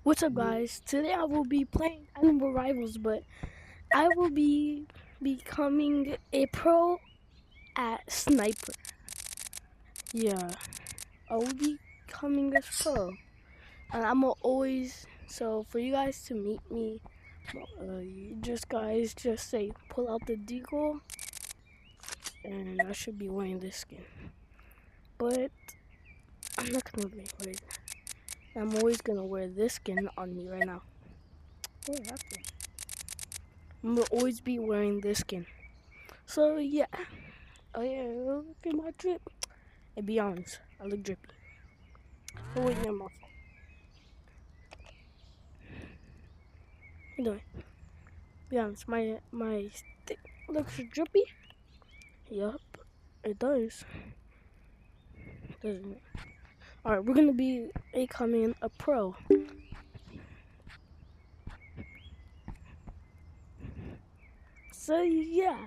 What's up, guys? Today I will be playing Animal Rivals, but I will be becoming a pro at Sniper. Yeah, I will be becoming a pro, and I'm always so for you guys to meet me. You just say pull out the deagle, and I should be wearing this skin. But I'm not gonna be wearing. I'm always gonna wear this skin on me right now. What happened? I'm gonna always be wearing this skin. So yeah. Oh yeah, look at my drip. And be honest, I look drippy. Oh wait, never mind. What you doing? Be honest, my stick looks drippy. Yup, it does. Doesn't it? Alright, we're gonna be becoming a pro. So yeah.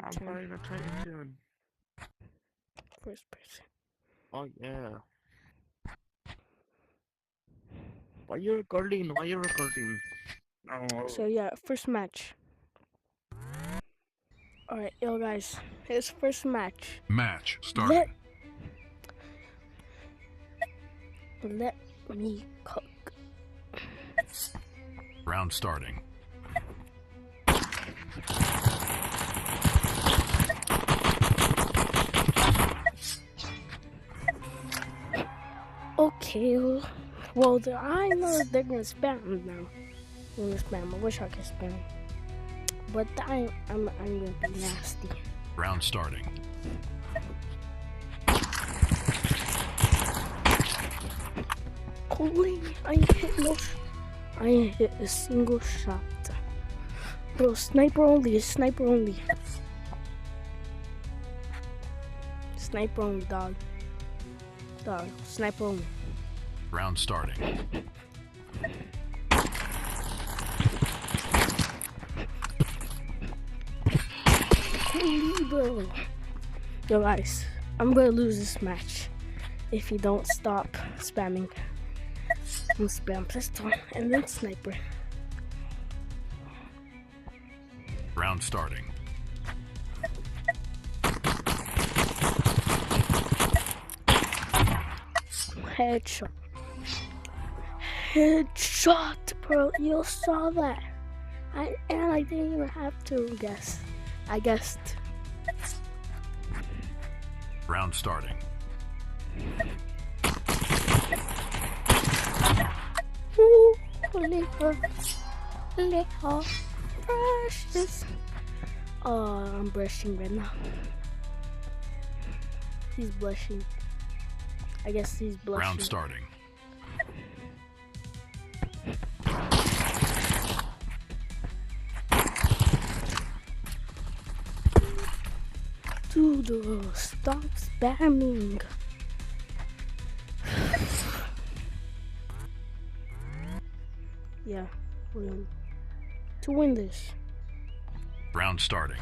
I'm Turn playing a Titan. first person. Oh yeah. Why you recording? Why you recording? Oh. So yeah, first match. Alright, yo guys, his first match. Match Let starting. let me cook. Round starting. Okay, well I know they're gonna spam now. They're gonna spam. I wish I could spam. But I'm gonna be nasty. Round starting. Holy, I ain't hit no. I ain't hit a single shot. Bro, sniper only. Sniper only. Sniper only, dog. Dog, sniper only. Round starting. Holy, bro. Yo, guys, I'm gonna lose this match if you don't stop spamming. I'm gonna spam pistol and then sniper. Round starting. Headshot. Headshot, bro. You saw that. I didn't even have to guess. I guessed. Round starting. Ooh, little precious. Oh, I'm blushing right now. He's blushing. I guess he's blushing. Round starting. Dude, stop spamming. Yeah, to win this. Round starting.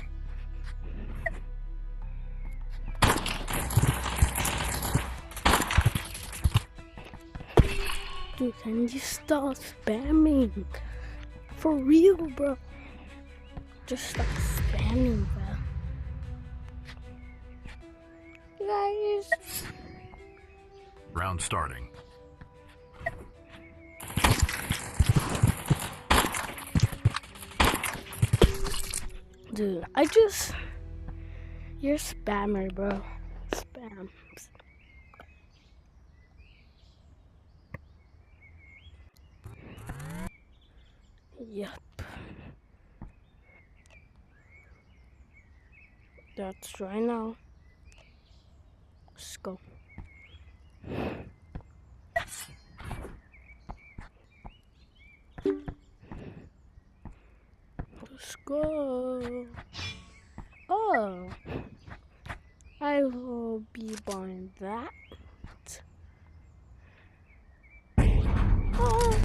Dude, can you stop spamming? For real, bro. Just stop spamming, bro. Guys. Round starting. Dude, you're a spammer, bro. Spam. Yep. That's right now. Let's go. Let's go. Oh. I will be buying that. Oh.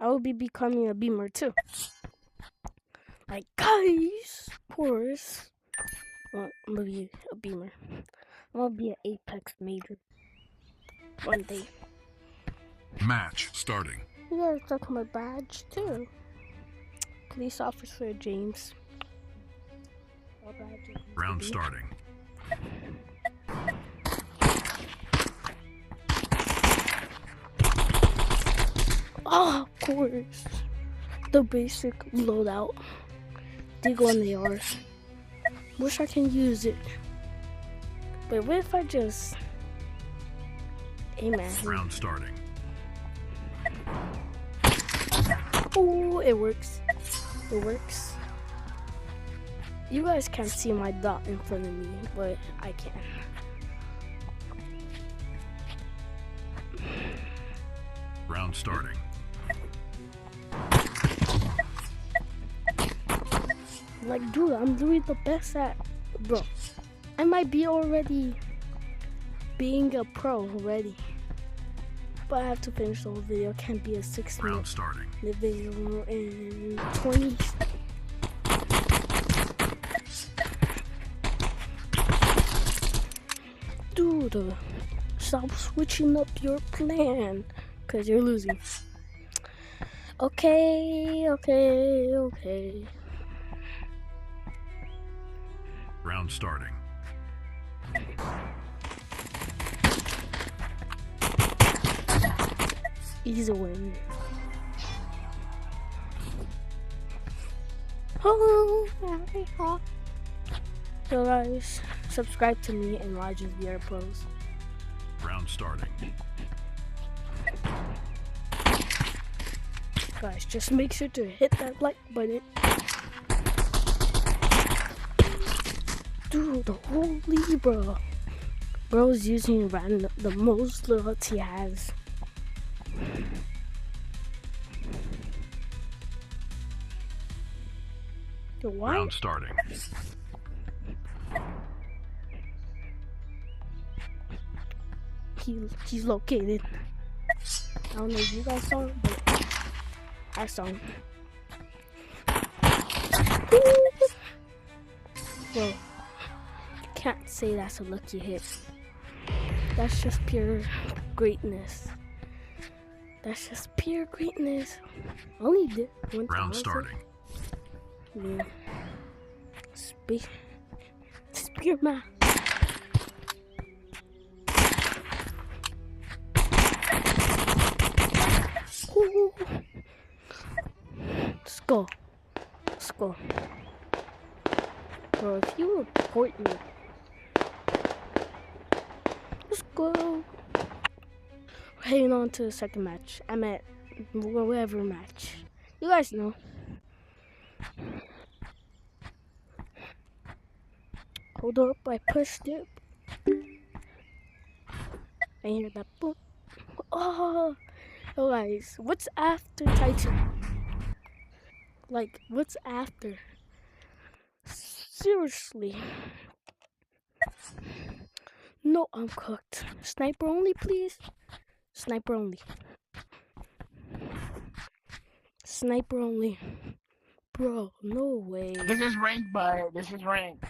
I will be becoming a beamer too. Like, guys, of course. Well, I'm gonna be a beamer. I'm gonna be an Apex major one day. Match starting. You guys took my badge too. Police officer James. Our badge is Round UCB. starting. Oh, of course. The basic loadout. Deagle and AR. Wish I can use it. But what if I just aim at him? Round starting. Oh, it works. It works. You guys can't see my dot in front of me, but I can. Round starting. Like, dude, I'm doing the best at, bro. I might be already being a pro already. But I have to finish the whole video. Can't be a 6 Round minute starting. video in 20. Dude, stop switching up your plan, cause you're losing. Okay. Round starting. Easy win. Oh, so guys, subscribe to me and watch his VR pros. Round starting. Guys, just make sure to hit that like button. Dude, holy bro. Bro's using random, the most loots he has. Why? Round starting. He's located. I don't know if you guys saw him, but I saw him. Well, you can't say that's a lucky hit. That's just pure greatness. That's just pure greatness. Only did 1,000. Round starting. Yeah. Spearman. Ooh. Let's go. Let's go. Bro, if you report me. Let's go. We're heading on to the second match. I'm at whatever match. You guys know. Hold up, I pushed it. I hear that boom. Oh, guys, what's after Titan? Like, what's after? Seriously. No, I'm cooked. Sniper only, please. Sniper only. Sniper only. Bro, no way. This is rank, bud. This is rank.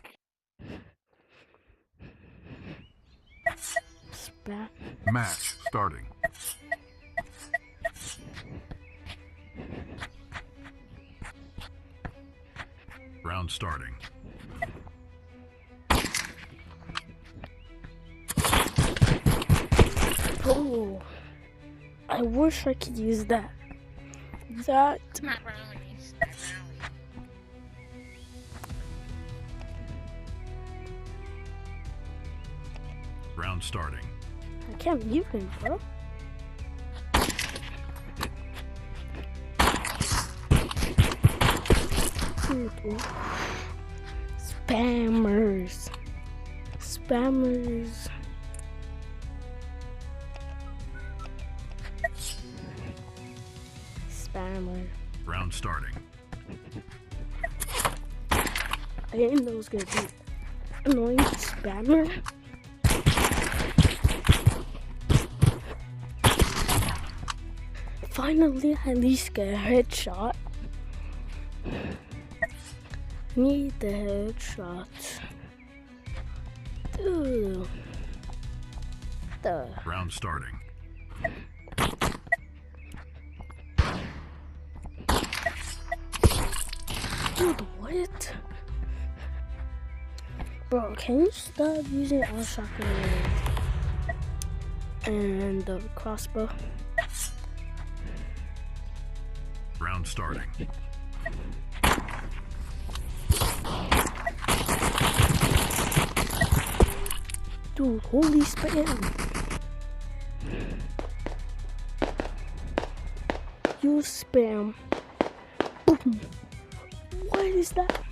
Spam. Match starting. Round starting. Oh, I wish I could use that. That. Not brownies. Not brownies. Round starting. I can't mute him, bro. Spammers. Spammers. Spammer. Round starting. I didn't know it was gonna be annoying. Spammer. finally at least get a headshot. Need the headshot. Dude. Round starting. Dude, what? Bro, can you stop using our shotgun and the crossbow? Round starting. Dude, holy spam. You spam. Boom. What is that?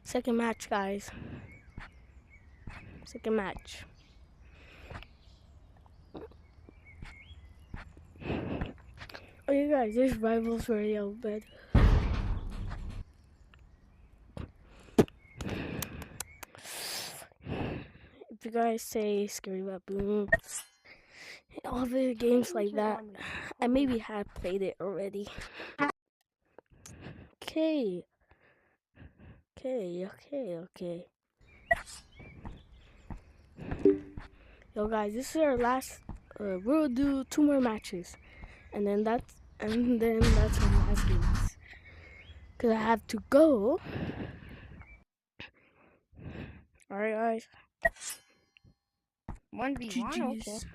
Second match, guys. Second match. Oh, you guys, this rivals radio bed. If you guys say Scary Baboon, all the games like that, I maybe have played it already. Okay. Yo, guys, this is our last. We'll do 2 more matches, and then that's our last games. Cause I have to go. All right, guys. 1v1, okay. GG's.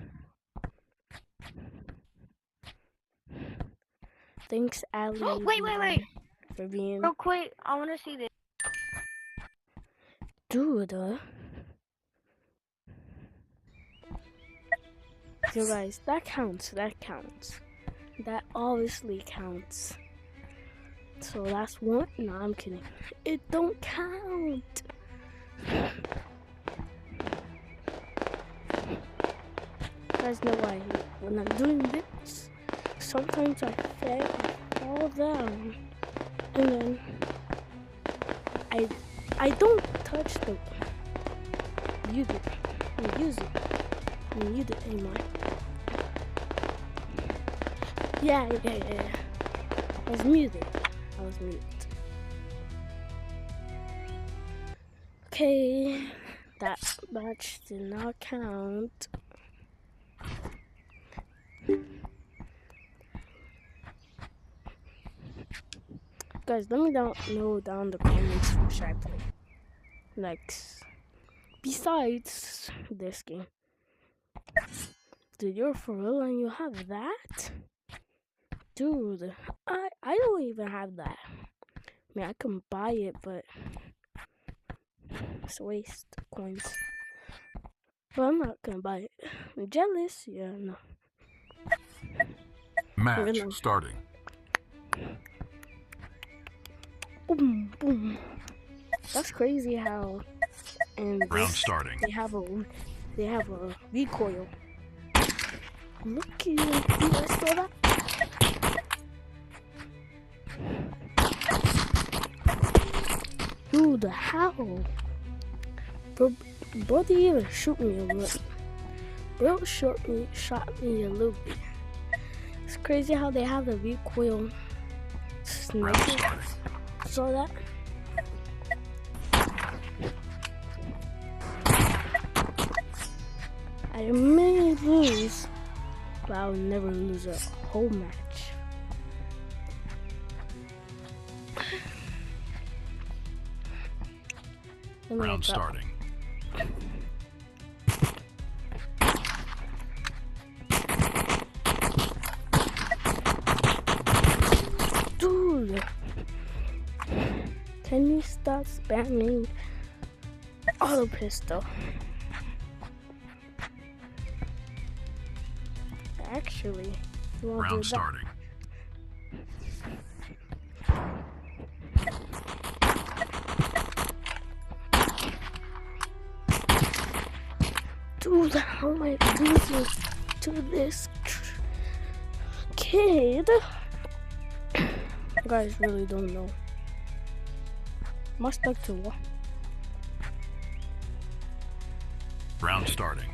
Thanks, Ali. Wait. For being. Real quick, I want to see this. Dude. So guys, that counts. That obviously counts. So last one? No, I'm kidding. It don't count. You guys know why when I'm doing this, sometimes I fall down and then I don't touch the use it anymore. Yeah. I was muted. Okay, that match did not count. Guys, let me know down in the comments who should I play next. Besides this game. Dude, you're for real and you have that? Dude, I don't even have that. I mean, I can buy it, but it's a waste of coins. But I'm not gonna buy it. I'm jealous? Yeah, no. Match starting. Boom. That's crazy how and Round starting. they have a recoil. Look at you guys saw that? Dude, how? Bro didn't even shoot me a little. Bro shot me a little bit. It's crazy how they have the recoil Round sniper. starting. Saw that? I may lose, but I'll never lose a whole match. Round starting. Dude, can you stop spamming auto pistol? Actually, you want to do Round that? starting. Dude, how am I losing to this kid? You guys really don't know. Am I stuck to what? Round starting.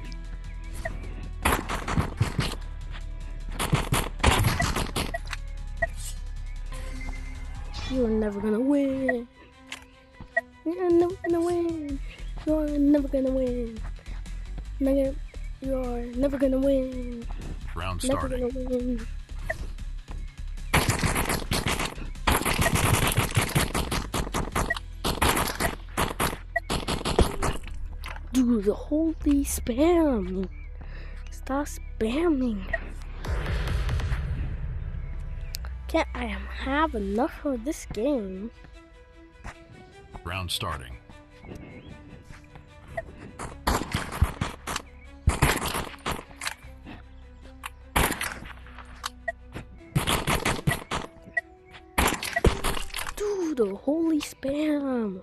You're never gonna win. You're never gonna win. You're never gonna win. You're never gonna win. Round Never starting. gonna win. Dude, the holy spam. Stop spamming. Can't I have enough of this game? Round starting. Dude, the holy spam.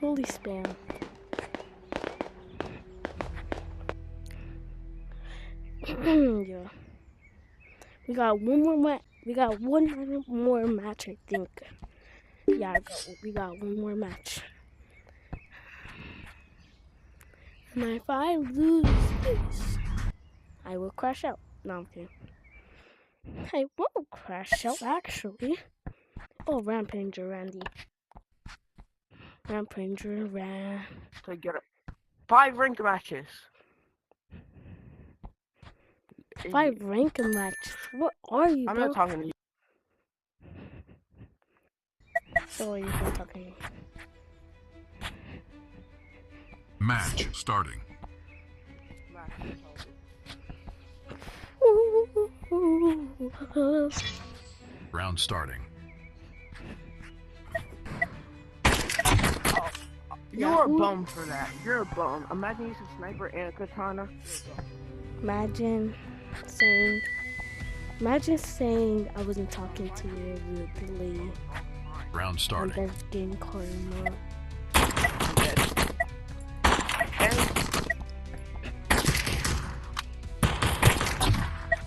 Holy spam. Yeah. We got one more match. We got one more match, I think. Yeah, we got one more match. And if I lose this, I will crash out. No, I'm kidding. I won't crash out, actually. Oh, Rampager Randy. Rampager Ran. To get 5 ranked matches. 5 rank matches. What are you, I'm bro? not talking to you. So you're not talking to me. Match starting. Round starting. You're a bum for that. You're a bum. Imagine using sniper and a katana. Imagine saying I wasn't talking to you rudely. Round And starting. then game karma.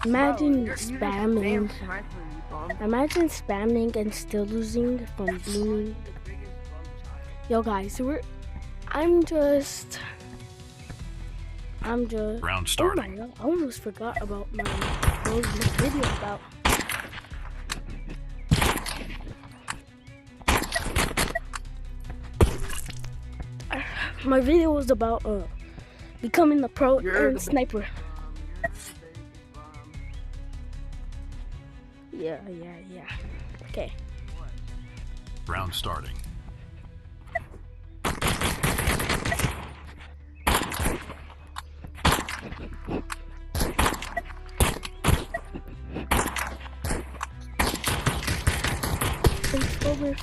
Imagine spamming. Imagine spamming and still losing from booming. Yo guys, I'm just Round oh my starting. god, I almost forgot about my video about. My video was about becoming a pro and sniper. Yeah. Okay. Round starting. Over.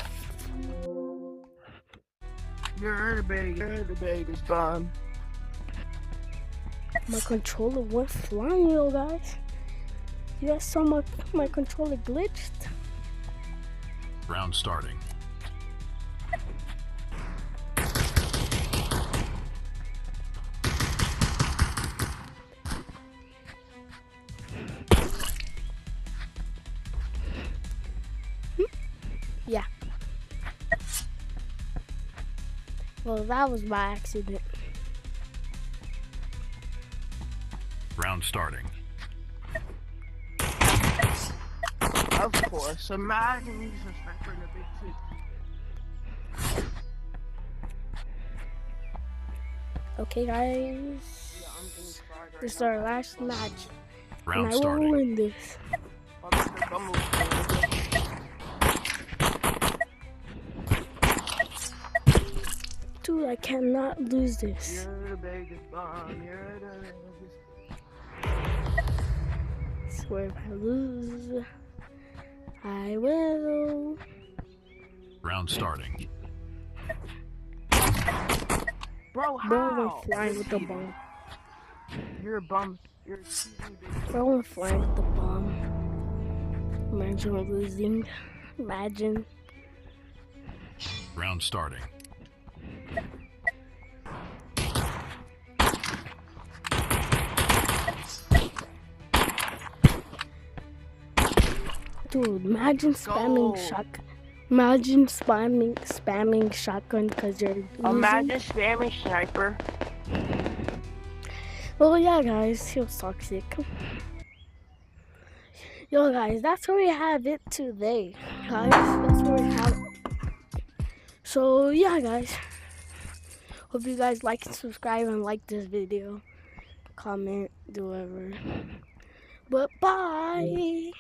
You're the biggest bum. My controller went flying, yo guys. You guys saw my controller glitched? Round starting. Yeah. Well, that was by accident. Round starting. Of course. Imagine using sniper in a big suit. Okay, guys. This is our last match. Round and I will starting. win this. Dude, I cannot lose this. You're the biggest bum. You're the biggest. Swear if I lose, I will. Round starting. Bro, how? Bro went flying with the bomb. You're a bum. You're a cheating bitch. Bro went flying with the bomb. Imagine losing. Imagine. Round starting. Dude, imagine spamming Go. Imagine spamming shotgun because you're losing. Imagine spamming sniper. Well, yeah, guys, he was toxic. Yo, guys, that's where we have it today. Guys, that's where we have it. So, yeah, guys. Hope you guys like and subscribe and like this video. Comment, do whatever. But bye.